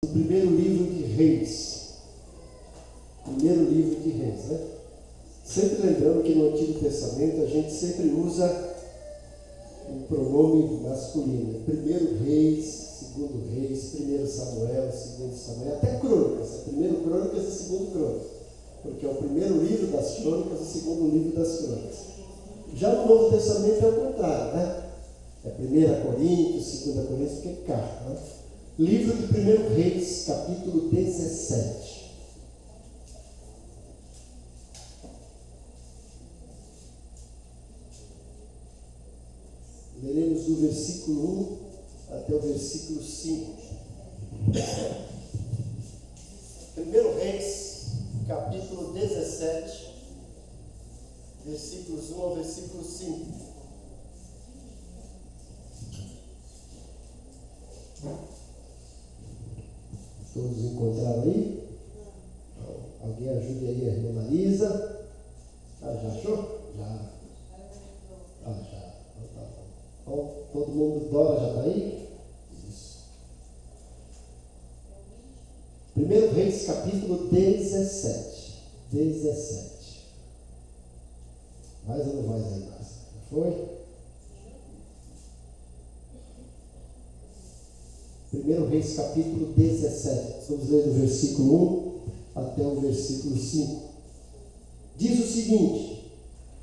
O primeiro livro de Reis. Primeiro livro de Reis, né? Sempre lembrando que no Antigo Testamento a gente sempre usa o pronome masculino. Primeiro Reis, segundo Reis, primeiro Samuel, segundo Samuel, até Crônicas. Primeiro Crônicas e segundo Crônicas. Porque é o primeiro livro das Crônicas e o segundo livro das Crônicas. Já no Novo Testamento é o contrário, né? É 1 Coríntios, 2 Coríntios, que é carta, né? Livro de 1 Reis, capítulo 17. Leremos do versículo 1 até o versículo 5. 1 Reis, capítulo 17, versículos 1 ao versículo 5. Todos encontraram aí? Alguém ajude aí a irmã Marisa? Ah, já achou? Já. Ah, já. Então, todo mundo, Dora já está aí? Isso. 1 Reis, capítulo 17. 17. Mais ou não mais aí, Márcia? Já foi? 1 Reis, capítulo 17. Vamos ler do versículo 1 até o versículo 5. Diz o seguinte: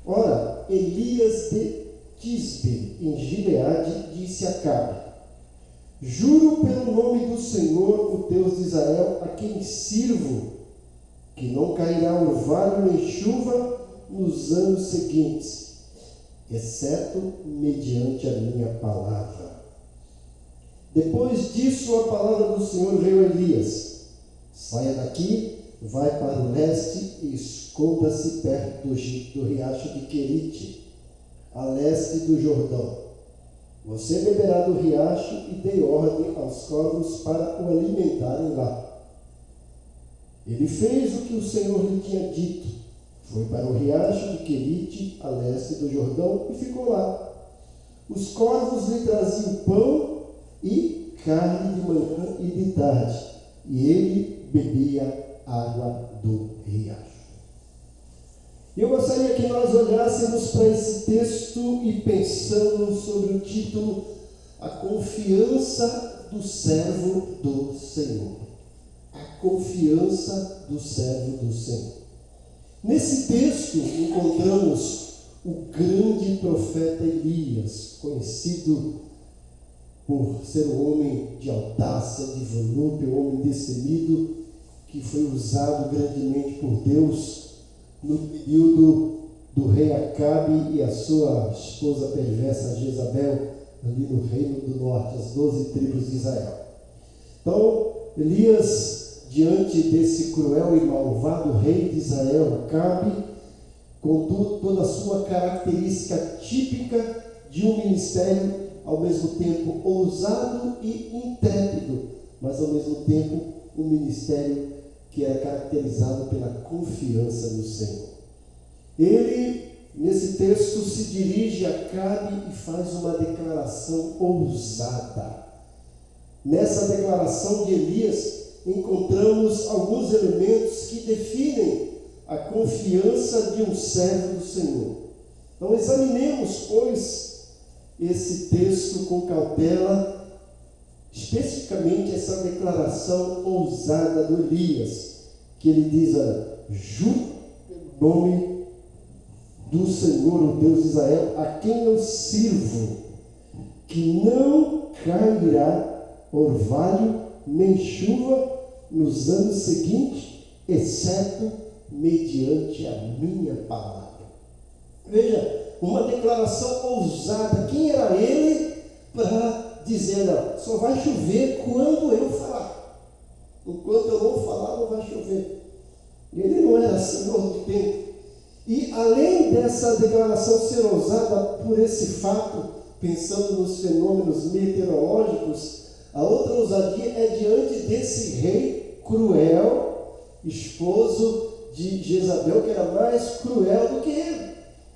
Ora, Elias de Tisbe, em Gileade, disse a Acabe: Juro pelo nome do Senhor, o Deus de Israel, a quem sirvo, que não cairá orvalho nem chuva nos anos seguintes, exceto mediante a minha palavra. Depois disso, a palavra do Senhor veio a Elias: Saia daqui, vai para o leste e esconda-se perto do riacho de Querite, a leste do Jordão. Você beberá do riacho e dei ordem aos corvos para o alimentarem lá. Ele fez o que o Senhor lhe tinha dito. Foi para o riacho de Querite, a leste do Jordão, e ficou lá. Os corvos lhe traziam pão e carne de manhã e de tarde, e ele bebia água do riacho. Eu gostaria que nós olhássemos para esse texto e pensamos sobre o título: A confiança do servo do Senhor. A confiança do servo do Senhor. Nesse texto encontramos o grande profeta Elias, conhecido por ser um homem de audácia, de volúpia, um homem destemido, que foi usado grandemente por Deus no período do rei Acabe e a sua esposa perversa Jezabel, ali no reino do norte, as 12 tribos de Israel. Então, Elias, diante desse cruel e malvado rei de Israel, Acabe, com toda a sua característica típica de um ministério ao mesmo tempo ousado e intrépido, mas ao mesmo tempo um ministério que era caracterizado pela confiança no Senhor. Ele, nesse texto, se dirige a Acabe e faz uma declaração ousada. Nessa declaração de Elias, encontramos alguns elementos que definem a confiança de um servo do Senhor. Então, examinemos, pois, esse texto com cautela, especificamente essa declaração ousada do Elias, que ele diz: juro pelo nome do Senhor, o Deus de Israel, a quem eu sirvo, que não cairá orvalho nem chuva nos anos seguintes, exceto mediante a minha palavra. Veja, uma declaração ousada. Quem era ele para dizer: não, só vai chover quando eu falar. Enquanto eu não falar, não vai chover. Ele não era senhor do tempo. E além dessa declaração ser ousada por esse fato, pensando nos fenômenos meteorológicos, a outra ousadia é diante desse rei cruel, esposo de Jezabel, que era mais cruel do que ele,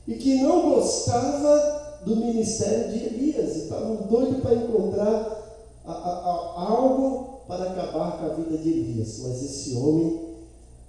e que não gostava do ministério de Elias, e estavam doidos para encontrar algo para acabar com a vida de Elias, mas esse homem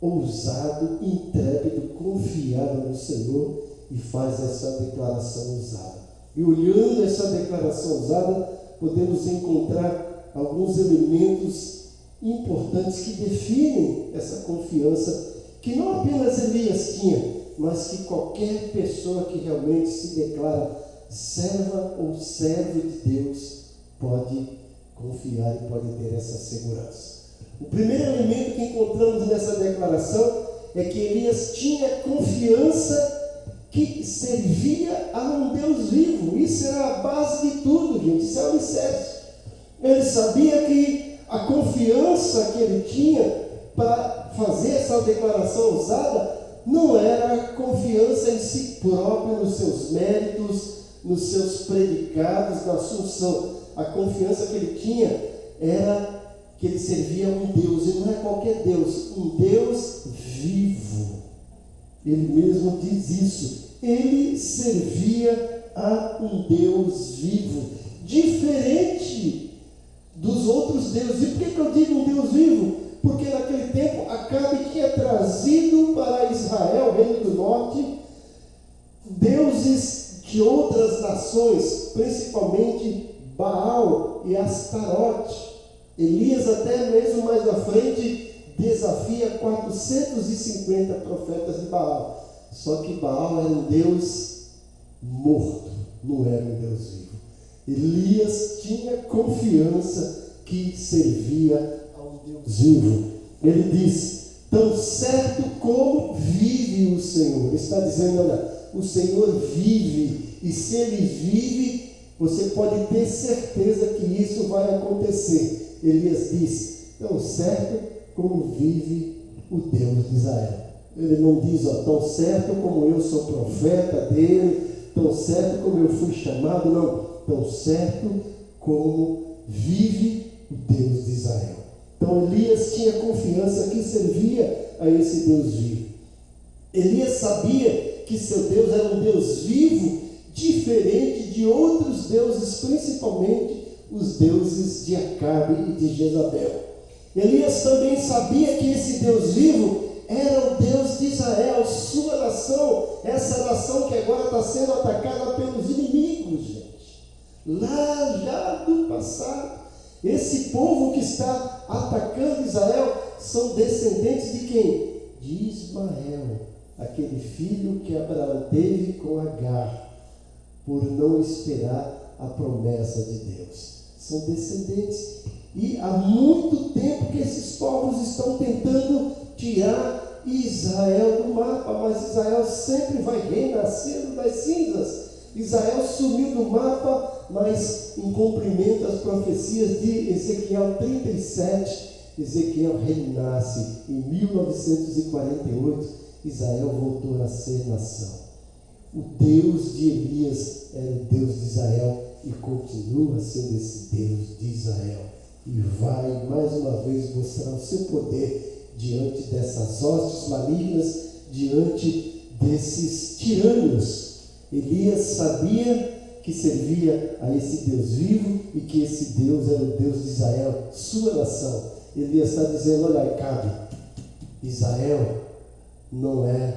ousado, intrépido, confiava no Senhor e faz essa declaração ousada. E olhando essa declaração ousada, podemos encontrar alguns elementos importantes que definem essa confiança que não apenas Elias tinha, mas que qualquer pessoa que realmente se declara serva ou servo de Deus pode confiar e pode ter essa segurança. O primeiro elemento que encontramos nessa declaração é que Elias tinha confiança que servia a um Deus vivo. Isso era a base de tudo, gente. Isso é o alicerce. Ele sabia que a confiança que ele tinha para fazer essa declaração ousada não era confiança em si próprio, nos seus méritos, nos seus predicados, na sua unção. A confiança que ele tinha era que ele servia a um Deus, e não é qualquer Deus, um Deus vivo. Ele mesmo diz isso. Ele servia a um Deus vivo, diferente dos outros deuses. E por que eu digo um Deus vivo? Porque naquele tempo Acabe tinha trazido para Israel, reino do norte, deuses de outras nações, principalmente Baal e Astarote. Elias, até mesmo mais à frente, desafia 450 profetas de Baal. Só que Baal era um Deus morto, não era um Deus vivo. Elias tinha confiança que servia a um Deus vivo. Ele diz: tão certo como vive o Senhor. Ele está dizendo, olha, o Senhor vive, e se Ele vive, você pode ter certeza que isso vai acontecer. Elias diz: tão certo como vive o Deus de Israel. Ele não diz, tão certo como eu sou profeta dele, tão certo como eu fui chamado, não. Tão certo como vive o Deus de Israel. Então Elias tinha confiança que servia a esse Deus vivo. Elias sabia que seu Deus era um Deus vivo, diferente de outros deuses, principalmente os deuses de Acabe e de Jezabel. Elias também sabia que esse Deus vivo era o Deus de Israel, sua nação, essa nação que agora está sendo atacada pelos inimigos, gente. Lá já do passado, esse povo que está atacando Israel são descendentes de quem? De Ismael, aquele filho que Abraão teve com Agar, por não esperar a promessa de Deus. São descendentes. E há muito tempo que esses povos estão tentando tirar Israel do mapa, mas Israel sempre vai renascendo das cinzas. Israel sumiu do mapa, mas em cumprimento às profecias de Ezequiel 37, Ezequiel renasce. Em 1948, Israel voltou a ser nação. O Deus de Elias era o Deus de Israel e continua sendo esse Deus de Israel. E vai mais uma vez mostrar o seu poder diante dessas hostes malignas, diante desses tiranos. Elias sabia que servia a esse Deus vivo e que esse Deus era o Deus de Israel, sua nação. Elias está dizendo, olha, Acabe, Israel não é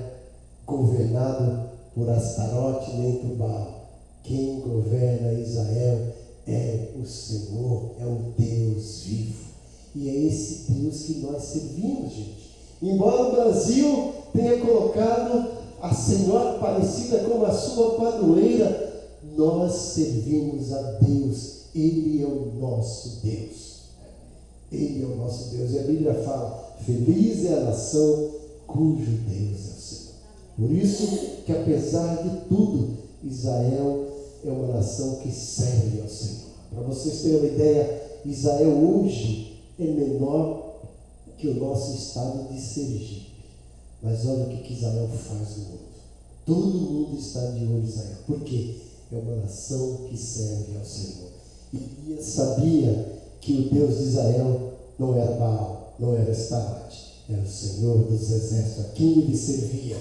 governado por Astarote nem por Baal. Quem governa Israel é o Senhor, é o Deus vivo. E é esse Deus que nós servimos, gente. Embora o Brasil tenha colocado a Senhora Aparecida como a sua padroeira, nós servimos a Deus. Ele é o nosso Deus. Ele é o nosso Deus. E a Bíblia fala, feliz é a nação cujo Deus é o Senhor. Por isso que, apesar de tudo, Israel é uma nação que serve ao Senhor. Para vocês terem uma ideia, Israel hoje é menor que o nosso estado de Sergipe. Mas olha o que Israel faz no mundo. Todo mundo está de olho em Israel. Por quê? É uma nação que serve ao Senhor. Elias sabia que o Deus de Israel não era Baal, não era Astarote, era o Senhor dos exércitos, a quem ele servia.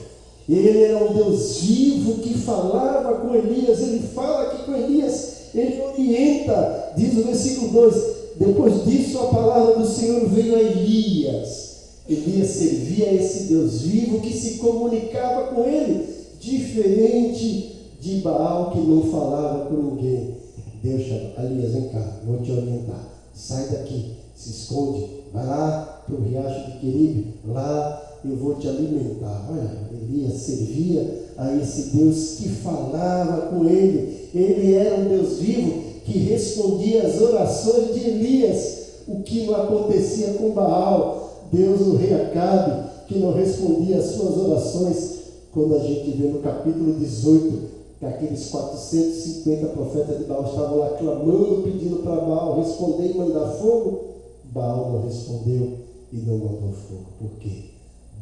Ele era um Deus vivo que falava com Elias. Ele fala aqui com Elias, ele orienta, diz o versículo 2: Depois disso, a palavra do Senhor veio a Elias. Elias servia a esse Deus vivo que se comunicava com ele, diferente de Baal, que não falava com ninguém. Deus chamou: Elias, vem cá, vou te orientar. Sai daqui, se esconde, vai lá para o riacho de Queribe, lá eu vou te alimentar. Olha, Elias servia a esse Deus que falava com ele. Ele era um Deus vivo que respondia às orações de Elias, o que não acontecia com Baal. Deus, o rei Acabe, que não respondia às suas orações. Quando a gente vê no capítulo 18, que aqueles 450 profetas de Baal estavam lá clamando, pedindo para Baal responder e mandar fogo, Baal não respondeu e não mandou fogo. Por quê?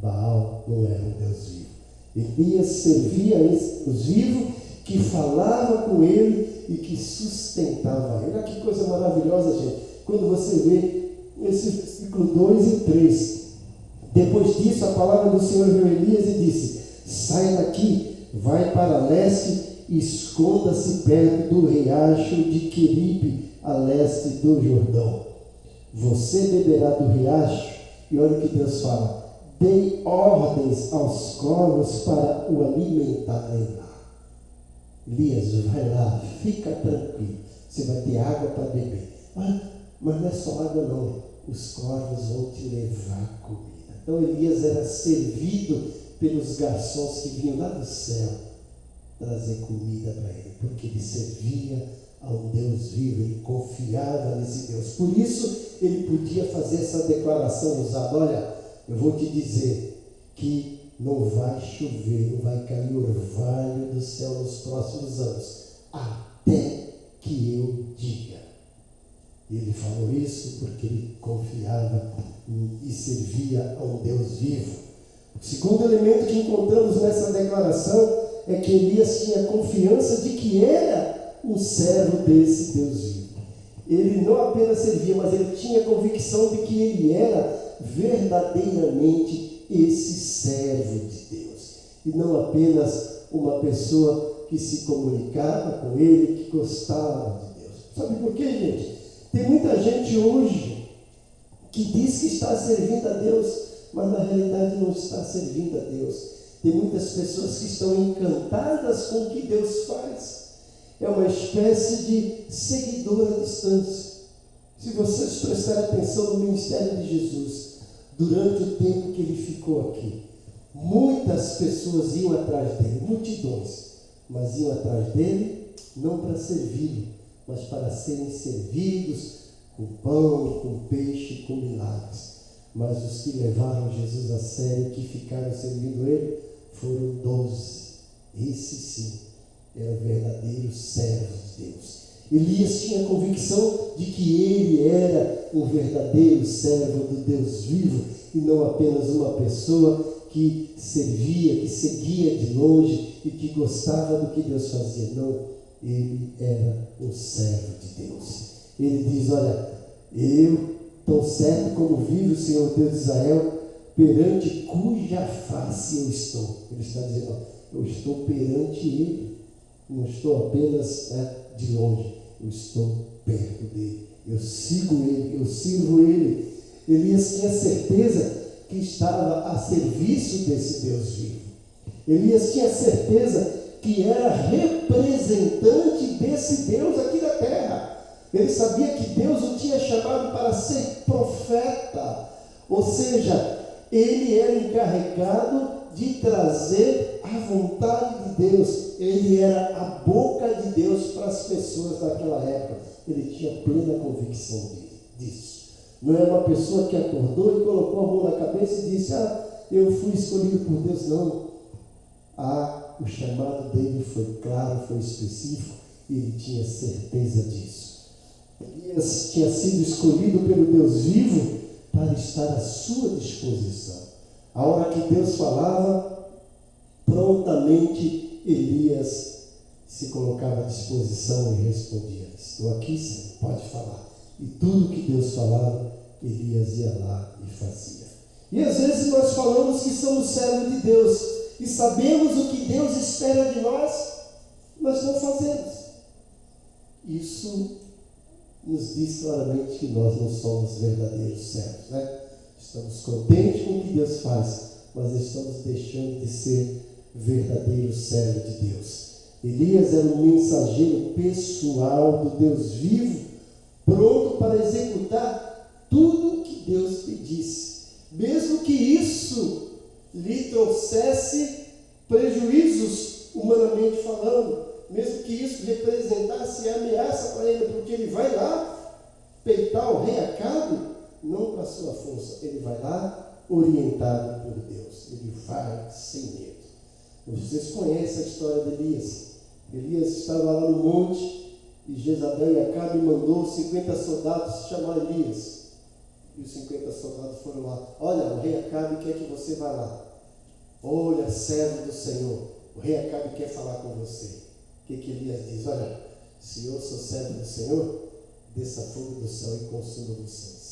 Baal não era um Deus vivo. Elias servia a esse Deus vivo que falava com ele e que sustentava ele. Olha que coisa maravilhosa, gente. Quando você vê esse versículo 2 e 3. Depois disso, a palavra do Senhor veio a Elias e disse: sai daqui, vai para leste e esconda-se perto do riacho de Queribe, a leste do Jordão. Você beberá do riacho. E olha o que Deus fala: dei ordens aos corvos para o alimentarem lá. Elias, vai lá, fica tranquilo, você vai ter água para beber. Mas não é só água não, os corvos vão te levar comida. Então Elias era servido pelos garçons que vinham lá do céu trazer comida para ele, porque ele servia a um Deus vivo, ele confiava nesse Deus. Por isso ele podia fazer essa declaração usada: olha, eu vou te dizer que não vai chover, não vai cair orvalho do céu nos próximos anos, até que eu diga. Ele falou isso porque ele confiava e servia a um Deus vivo. O segundo elemento que encontramos nessa declaração é que Elias tinha confiança de que era um servo desse Deus vivo. Ele não apenas servia, mas ele tinha convicção de que ele era verdadeiramente esse servo de Deus. E não apenas uma pessoa que se comunicava com ele, que gostava de Deus. Sabe por quê, gente? Tem muita gente hoje que diz que está servindo a Deus, mas na realidade não está servindo a Deus. Tem muitas pessoas que estão encantadas com o que Deus faz. É uma espécie de seguidor à distância. Se vocês prestarem atenção no ministério de Jesus, durante o tempo que ele ficou aqui, muitas pessoas iam atrás dele, multidões, mas iam atrás dele não para servi-lo, mas para serem servidos com pão, com peixe, com milagres. Mas os que levaram Jesus a sério, que ficaram servindo ele, foram 12. Esse sim era o verdadeiro servo de Deus. Elias tinha a convicção de que ele era o verdadeiro servo do Deus vivo e não apenas uma pessoa que servia, que seguia de longe e que gostava do que Deus fazia. Não, ele era um servo de Deus. Ele diz: olha, eu, tão certo como vive o Senhor Deus de Israel, perante cuja face eu estou. Ele está dizendo: eu estou perante ele, não estou apenas de longe, eu estou perto dele, eu sigo ele, eu sirvo ele. Elias tinha certeza que estava a serviço desse Deus vivo. Elias tinha certeza que era representante desse Deus aqui na terra. Ele sabia que Deus o tinha chamado para ser profeta, ou seja, ele era encarregado de trazer a vontade de Deus. Ele era a boca de Deus para as pessoas daquela época. Ele tinha plena convicção disso. Não é uma pessoa que acordou e colocou a mão na cabeça e disse: eu fui escolhido por Deus. Não. O chamado dele foi claro, foi específico, e ele tinha certeza disso. Elias tinha sido escolhido pelo Deus vivo para estar à sua disposição. A hora que Deus falava, prontamente Elias se colocava à disposição e respondia: estou aqui, Senhor, pode falar. E tudo que Deus falava, Elias ia lá e fazia. E às vezes nós falamos que somos servos de Deus e sabemos o que Deus espera de nós, mas não fazemos. Isso nos diz claramente que nós não somos verdadeiros servos, né? Estamos contentes com o que Deus faz, mas estamos deixando de ser verdadeiros servos de Deus. Elias era um mensageiro pessoal do Deus vivo, pronto para executar tudo o que Deus pedisse, mesmo que isso lhe trouxesse prejuízos humanamente falando, mesmo que isso representasse ameaça para ele, porque ele vai lá peitar o rei Acabe, não com a sua força, ele vai lá orientado por Deus, ele vai sem medo. Vocês conhecem a história de Elias. Elias estava lá no monte e Jezabel e Acabe mandou 50 soldados chamar Elias. E os 50 soldados foram lá. Olha, o rei Acabe quer que você vá lá. Olha, servo do Senhor, o rei Acabe quer falar com você. O que Elias diz? Olha, se eu sou servo do Senhor, desça fogo do céu e consuma vocês.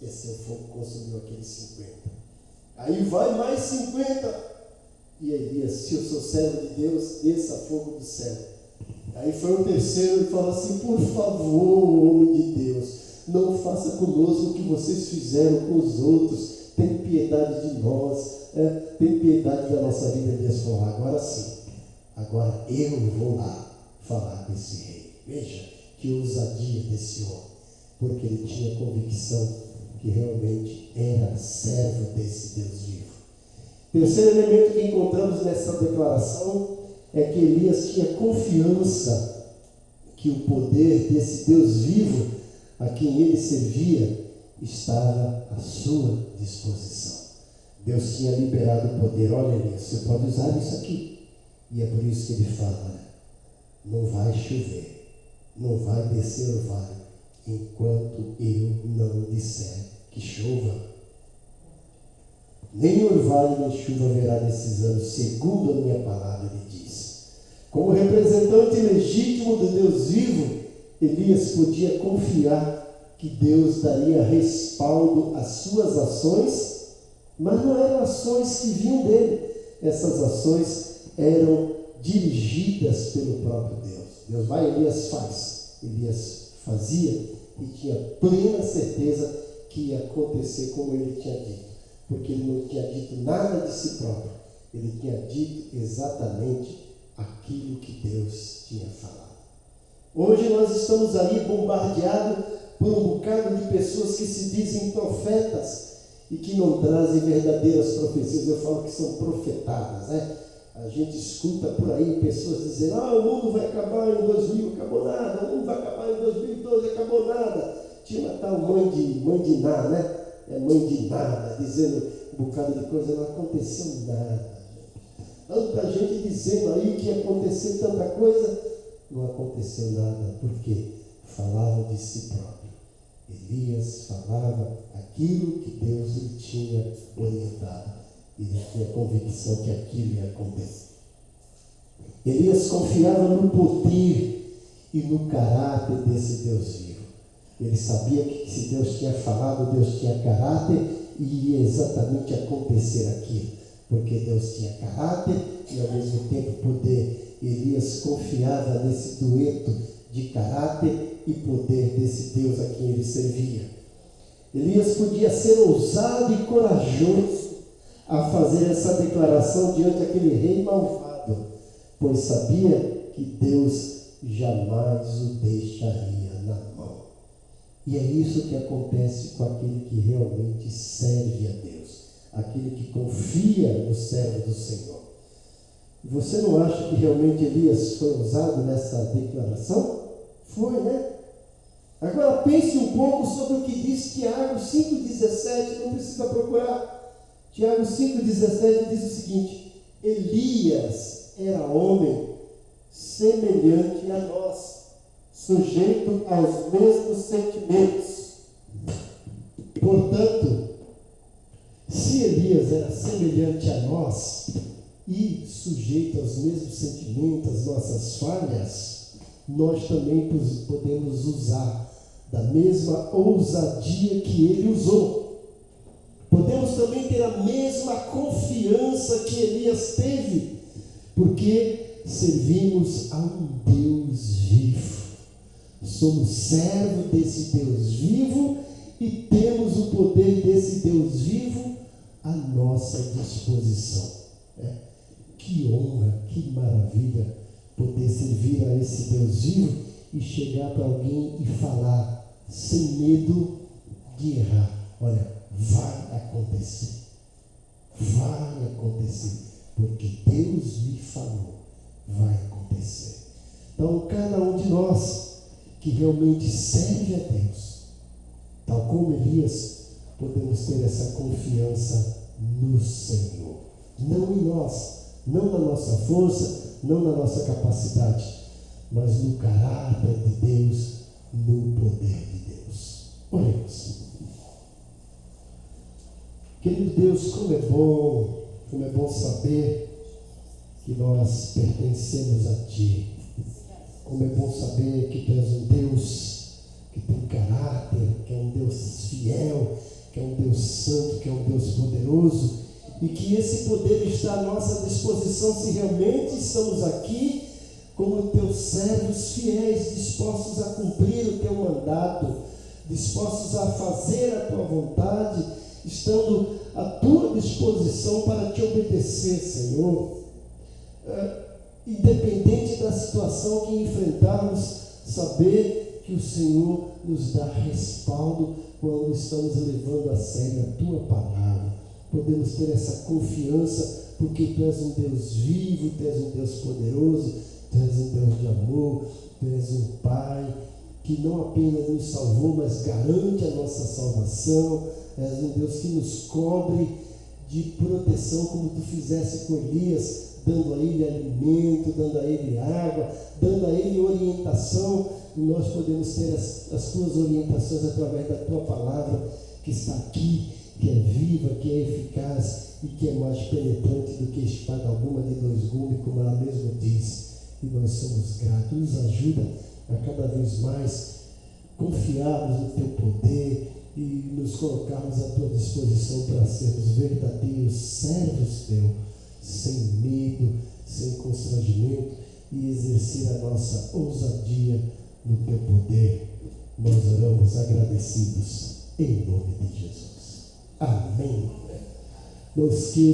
Esse é o fogo que consumiu aqueles 50. Aí vai mais 50. E Elias, se eu sou servo de Deus, desça fogo do céu. Aí foi o terceiro e falou assim: por favor, homem de Deus, não faça conosco o que vocês fizeram com os outros. Tem piedade de nós, tem piedade da nossa vida. Elias falou: agora sim, agora eu vou lá falar com esse rei. Veja que ousadia desse homem, porque ele tinha convicção que realmente era servo desse Deus vivo. Terceiro elemento que encontramos nessa declaração é que Elias tinha confiança que o poder desse Deus vivo a quem ele servia estava à sua disposição. Deus tinha liberado o poder. Olha, Elias, você pode usar isso aqui. E é por isso que ele fala: olha, não vai chover, não vai descer o vale, enquanto eu não disser que chova. Nem orvalho nem chuva haverá nesses anos, segundo a minha palavra, ele diz. Como representante legítimo do Deus vivo, Elias podia confiar que Deus daria respaldo às suas ações, mas não eram ações que vinham dele. Essas ações eram dirigidas pelo próprio Deus. Deus vai, Elias faz. Elias fazia e tinha plena certeza que ia acontecer como ele tinha dito. Porque ele não tinha dito nada de si próprio, ele tinha dito exatamente aquilo que Deus tinha falado. Hoje nós estamos aí bombardeados por um bocado de pessoas que se dizem profetas e que não trazem verdadeiras profecias. Eu falo que são profetadas, né? A gente escuta por aí pessoas dizendo: o mundo vai acabar em 2000, acabou nada, o mundo vai acabar em 2012, acabou nada. Tinha uma tal mãe de Ná, né? Mãe de nada, dizendo um bocado de coisa, não aconteceu nada. Tanta gente dizendo aí que ia acontecer tanta coisa, não aconteceu nada, porque falavam de si próprio. Elias falava aquilo que Deus lhe tinha orientado, e ele tinha convicção que aquilo ia acontecer. Elias confiava no poder e no caráter desse Deus vivo. Ele sabia que se Deus tinha falado, Deus tinha caráter e ia exatamente acontecer aquilo, porque Deus tinha caráter e ao mesmo tempo poder. Elias confiava nesse dueto de caráter e poder desse Deus a quem ele servia. Elias podia ser ousado e corajoso a fazer essa declaração diante daquele rei malvado, pois sabia que Deus jamais o deixaria na mão. E é isso que acontece com aquele que realmente serve a Deus, aquele que confia no servo do Senhor. Você não acha que realmente Elias foi ousado nessa declaração? Foi, né? Agora pense um pouco sobre o que diz Tiago 5,17, não precisa procurar. Tiago 5,17 diz o seguinte: Elias era homem semelhante a nós, sujeito aos mesmos sentimentos. Portanto, se Elias era semelhante a nós e sujeito aos mesmos sentimentos, às nossas falhas, nós também podemos usar da mesma ousadia que ele usou. Podemos também ter a mesma confiança que Elias teve, porque servimos a um Deus vivo. Somos servos desse Deus vivo e temos o poder desse Deus vivo à nossa disposição. Que honra, que maravilha poder servir a esse Deus vivo e chegar para alguém e falar sem medo de errar. Olha, vai acontecer, porque Deus me falou, vai acontecer. Então, cada um de nós que realmente serve a Deus, tal como Elias, podemos ter essa confiança no Senhor, não em nós, não na nossa força, não na nossa capacidade, mas no caráter de Deus, no poder de Deus. Oremos. Querido Deus, como é bom saber que nós pertencemos a Ti. Como é bom saber que Tu és um Deus que tem caráter, que é um Deus fiel, que é um Deus santo, que é um Deus poderoso, e que esse poder está à nossa disposição se realmente estamos aqui como Teus servos fiéis, dispostos a cumprir o Teu mandato, dispostos a fazer a Tua vontade, estando à Tua disposição para Te obedecer, Senhor. Independente da situação que enfrentarmos, saber que o Senhor nos dá respaldo quando estamos levando a sério a Tua palavra. Podemos ter essa confiança porque Tu és um Deus vivo, Tu és um Deus poderoso, Tu és um Deus de amor, Tu és um Pai que não apenas nos salvou, mas garante a nossa salvação. És um Deus que nos cobre de proteção, como Tu fizesse com Elias, dando a ele alimento, dando a ele água, dando a ele orientação. E nós podemos ter as Tuas orientações através da Tua palavra, que está aqui, que é viva, que é eficaz e que é mais penetrante do que espada alguma de 2 gumes, como ela mesma diz. E nós somos gratos. Nos ajuda a cada vez mais confiarmos no Teu poder e nos colocarmos à Tua disposição para sermos verdadeiros servos Teus, sem medo, sem constrangimento, e exercer a nossa ousadia no Teu poder. Nós oramos agradecidos em nome de Jesus. Amém. Não esqueça.